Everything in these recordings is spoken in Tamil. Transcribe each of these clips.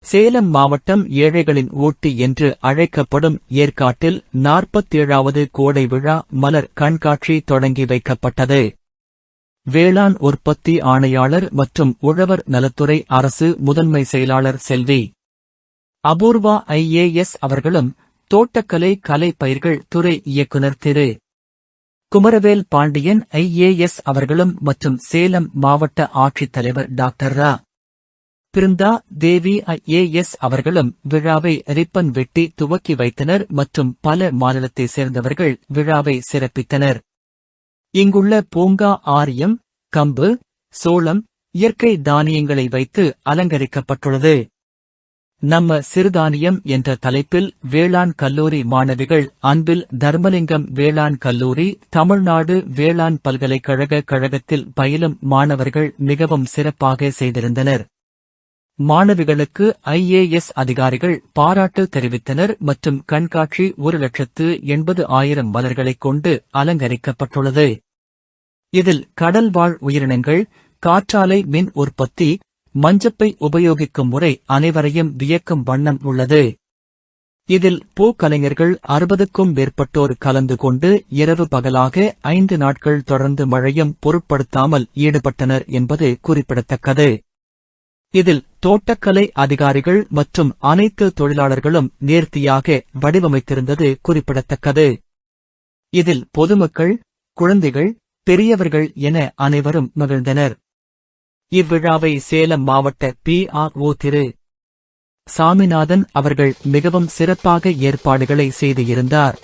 சேலம் மாவட்டம் ஏழைகளின் ஊட்டி என்று அழைக்கப்படும் ஏற்காட்டில் 47வது கோடை விழா மலர் கண்காட்சி தொடங்கி வைக்கப்பட்டது. வேளாண் உற்பத்தி ஆணையாளர் மற்றும் உழவர் நலத்துறை அரசு முதன்மை செயலாளர் செல்வி அபூர்வா IAS அவர்களும், தோட்டக்கலை கலை பயிர்கள் துறை இயக்குனர் திரு குமரவேல் பாண்டியன் IAS அவர்களும் மற்றும் சேலம் மாவட்ட ஆட்சித்தலைவர் டாக்டர் ரா. பிருந்தா தேவி IAS அவர்களும் விழாவை ரிப்பன் வெட்டி துவக்கி வைத்தனர் மற்றும் பல மாநிலத்தைச் சேர்ந்தவர்கள் விழாவை சிறப்பித்தனர். இங்குள்ள பூங்கா ஆரியம், கம்பு, சோளம், இயற்கை தானியங்களை வைத்து அலங்கரிக்கப்பட்டுள்ளது. நம்ம சிறுதானியம் என்ற தலைப்பில் வேளாண் கல்லூரி மாணவிகள் அன்பில் தர்மலிங்கம் வேளாண் கல்லூரி, தமிழ்நாடு வேளாண் பல்கலைக்கழக கழகத்தில் பயிலும் மாணவர்கள் மிகவும் சிறப்பாக செய்திருந்தனர். மாணவிகளுக்கு IAS அதிகாரிகள் பாராட்டு தெரிவித்தனர் மற்றும் கண்காட்சி 1,80,000 மலர்களைக் கொண்டு அலங்கரிக்கப்பட்டுள்ளது. இதில் கடல்வாழ் உயிரினங்கள், காற்றாலை மின் உற்பத்தி, மஞ்சப்பை உபயோகிக்கும் முறை அனைவரையும் வியக்கும் வண்ணம் உள்ளது. இதில் பூக்கலைஞர்கள் 60க்கும் மேற்பட்டோர் கலந்து கொண்டு இரவு பகலாக 5 நாட்கள் தொடர்ந்து மழையும் பொருட்படுத்தாமல் ஈடுபட்டனர் என்பது குறிப்பிடத்தக்கது. இதில் தோட்டக்கலை அதிகாரிகள் மற்றும் அனைத்து தொழிலாளர்களும் நேர்த்தியாக வடிவமைத்திருந்தது குறிப்பிடத்தக்கது. இதில் பொதுமக்கள், குழந்தைகள், பெரியவர்கள் என அனைவரும் மகிழ்ந்தனர். இவ்விழாவை சேலம் மாவட்ட PRO திரு சாமிநாதன் அவர்கள் மிகவும் சிறப்பாக ஏற்பாடுகளை செய்து இருந்தார்.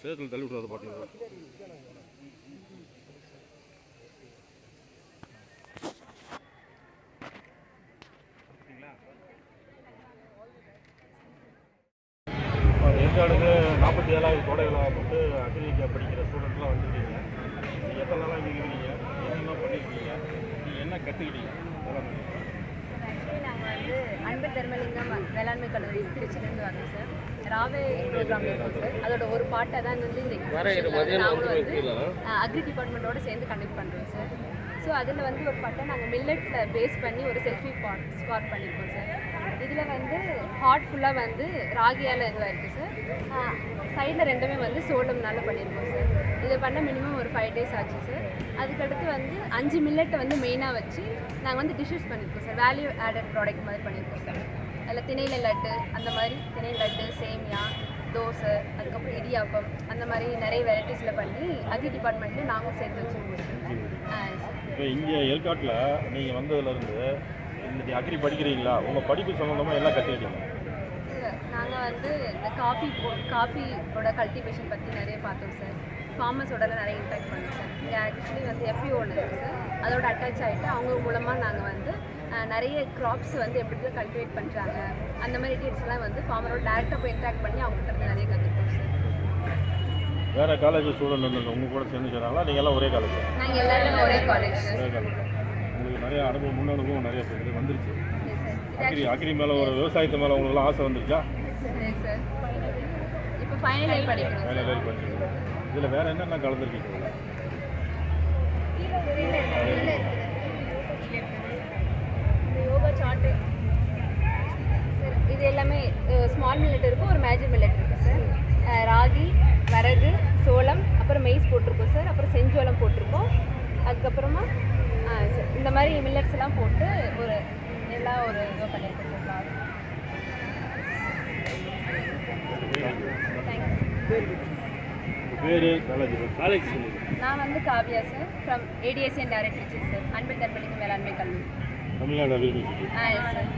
சேத்துல தள்ளி விட்றாத பாட்டு. ஏற்காடுக்கு 47வது கோடை விழா போட்டு அக்ரிகல்ச்சர் படிக்கிற ஸ்டூடெண்ட்லாம் வந்துருக்கீங்க. எத்தனை நாளாக இங்கே இருக்கிறீங்க, என்னென்ன பண்ணியிருக்கீங்க, நீங்கள் என்ன கற்றுக்கிட்டீங்க? ஆக்சுவலி நாங்கள் வந்து அன்பு தர்மலிங்கம் வேளாண்மை கல்லூரி திருச்சியிலேருந்து வரோம் சார். ராவே ப்ரோக்ராம் இருக்கும் சார். அதோட ஒரு பாட்டை தான் வந்து இந்த எக்ஸிபிஷனில் நாங்களும் வந்து அக்ரி டிபார்ட்மெண்ட்டோட சேர்ந்து கண்டக்ட் பண்ணுறோம் சார். ஸோ அதில் வந்து ஒரு பாட்டை நாங்கள் மில்லட்டில் பேஸ் பண்ணி ஒரு செல்ஃபி ஸ்பாட் பண்ணியிருக்கோம் சார். இதில் வந்து ஹாட் ஃபுல்லாக வந்து ராகியால் இதுவாக இருக்குது சார். சைடில் ரெண்டுமே வந்து சோளம்னால பண்ணியிருக்கோம் சார். இதை பண்ண மினிமம் ஒரு 5 days ஆச்சு சார். அதுக்கடுத்து வந்து 5 மில்லட்டை வந்து மெயினாக வச்சு நாங்கள் வந்து டிஷ்ஷஸ் பண்ணியிருக்கோம் சார். வேல்யூ ஆடட் ப்ராடக்ட் மாதிரி பண்ணியிருக்கோம் சார். அதில் திணையில லட்டு, அந்த மாதிரி திணை லட்டு, சேமியா, தோசை, அதுக்கப்புறம் இடியாப்பம், அந்த மாதிரி நிறைய வெரைட்டிஸில் பண்ணி அக்ரி டிபார்ட்மெண்ட்டு நாங்களும் சேர்த்து வச்சுருக்கோம். இப்போ இங்கே ஏற்காட்டில் நீங்கள் வந்ததுலேருந்து இந்த அக்ரி படிக்கிறீங்களா? உங்கள் படிப்பு சம்மந்தமாக எல்லாம் கற்றுக்கிட்டீங்க? நாங்கள் வந்து இந்த காஃபியோட கல்டிவேஷன் பற்றி நிறைய பார்த்தோம் சார். ஃபார்மர்ஸோடலாம் நிறைய இன்ட்ராக்ட் பண்ணோம் சார். இங்கே ஆக்சுவலி வந்து எஃப்இ ஒன்று இருக்குது சார். அதோட அட்டாச் ஆகிட்டு அவங்க மூலமாக நாங்கள் வந்து நிறைய க்ராப்ஸ் வந்து எப்படி கல்டிவேட் பண்ணுறாங்க, அந்த மாதிரி டீட்டெயில்ஸ்லாம் வந்து ஃபார்மரோட டேரெக்டாக போய் இன்ட்ராக்ட் பண்ணி அவங்ககிட்ட நிறைய கற்றுக்கிட்டோம் சார். வேறு காலேஜ் ஸ்டூடெண்ட் வந்து உங்கள் கூட சேர்ந்து செய்கிறாங்களா? நீங்கள் எல்லாம் ஒரே காலேஜ்? நாங்கள் எல்லாருமே ஒரே காலேஜ். ஒரே காலேஜ். உங்களுக்கு நிறைய அனுபவம், முன் அனுபவம் நிறைய இது வந்துருச்சு. அக்ரி மேலே ஒரு விவசாயத்து மேலே உங்களுக்குலாம் ஆசை வந்துருச்சா? சரி சார். இப்போ ஃபைனல் இயர் படிக்கிறோம். ஃபைனல் இயர் படிக்கிறீங்க. இதில் வேறு என்னென்ன கலந்துருக்கீங்க? Yoga chart sir. இது எல்லாமே ஸ்மால் மில்லட் இருக்கும், ஒரு மேஜர் மில்லட் இருக்குது சார். ராகி, வரகு, சோளம், அப்புறம் மெய்ஸ் போட்டிருக்கோம் சார். அப்புறம் செஞ்சோளம் போட்டிருக்கோம். அதுக்கப்புறமா சார் இந்த மாதிரி மில்லட்ஸ் எல்லாம் போட்டு ஒரு எல்லாம் ஒரு இது பண்ணியிருக்கோம் சார். காலேஜ் நான் வந்து Kavya sir, from ADSC and direct teacher sir, Anbu Dharmalingam வேளாண்மை கல்லூரி, தமிழ்நாடு அக்ரி. சார்.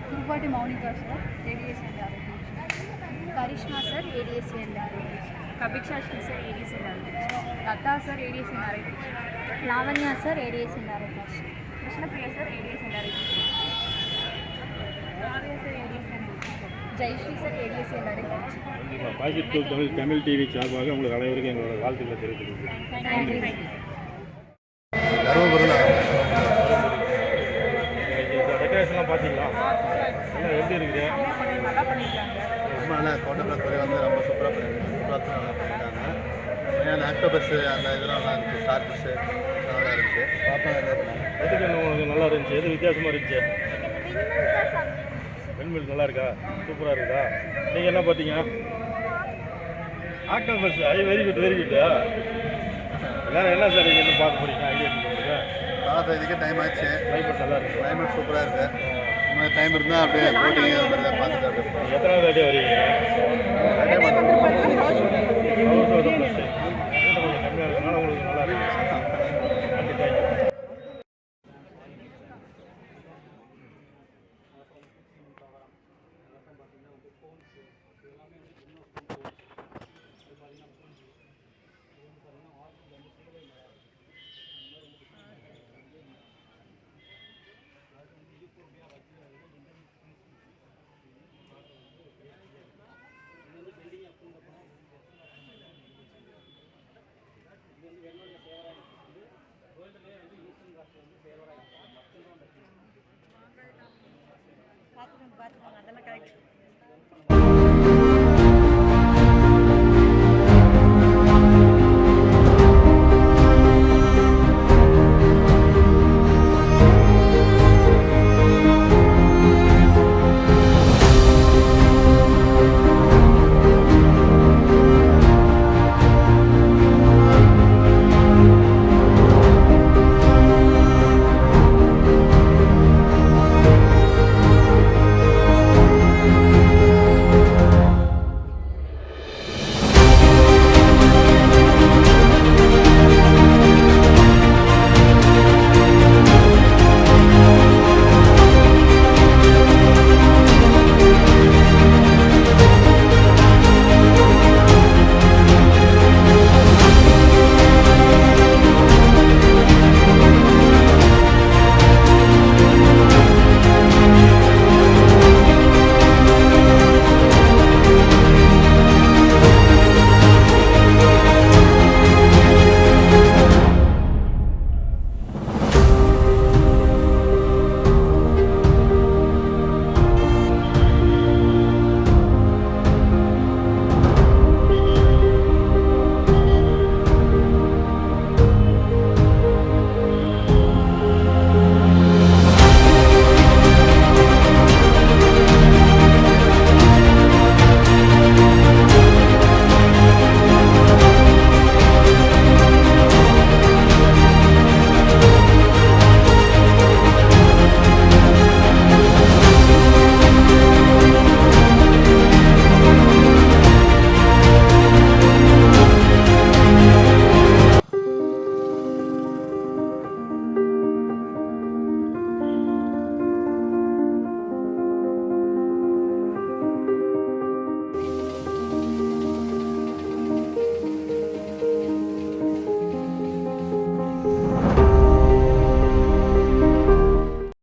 திருப்பாட்டி Mounika sir, ADSC and direct teacher. Karishma sir, ADSC and direct teacher. கபிக்ஷாஷ்மி sir, ADSC and direct teacher. Latha sir, ADSC and direct teacher. Lavanya sir, ADSC and direct teacher. Krishnapriya sir, ADSC and direct teacher. Arya sir, ADSC and direct teacher. Jayashree sir, ADSC and direct teacher. கண்டிப்பாக பாசிட்டிவ் தமிழ் டிவி சார்பாக உங்களுக்கு அனைவருக்கும் எங்களோட வாழ்த்துக்களை தெரிவித்துக்கிறேன். தேங்க்யூ. டெக்கரேஷன்லாம் பார்த்தீங்களா? எல்லாம் எப்படி இருக்குது? ரொம்ப நல்லா ஃபோட்டோகிராஃபர் வந்து ரொம்ப சூப்பராக பண்ணியிருக்காங்க. நல்லா பண்ணியிருக்காங்க. ஏன்னா ஆக்டோபஸ் அந்த இதெல்லாம் நல்லா இருந்துச்சு. ஸ்டார் ஃபிஷ்ஷு நல்லா இருந்துச்சு. பார்த்தா நல்லா இருந்தாங்க. எதுக்கு உங்களுக்கு நல்லா இருந்துச்சு? எது வித்தியாசமாக இருந்துச்சு? வெண்மில் நல்லா இருக்கா? சூப்பராக இருக்குதா? நீங்கள் என்ன பார்த்தீங்க? Octopus. Very good, very good. வேறு என்ன சார் நீங்கள் என்ன பார்க்க போகிறீங்க? ஐடியா உங்களுக்கு காசு இதுக்கே டைம் ஆச்சு. கிளைமேட் நல்லா இருக்குது. கிளைமேட் சூப்பராக இருக்குது. இன்னும் டைம் இருந்தால் அப்படியே போட்டிங் அந்த மாதிரி பார்த்துட்டு அப்படியே எத்தனாவது ஐடியா வரீங்க? கொஞ்சம் கம்மியாக இருக்கிறதுனால உங்களுக்கு நல்லா இருக்கு. கண்டிப்பாக. பார்த்துக்கோங்க, அதெல்லாம் கரெக்ட்.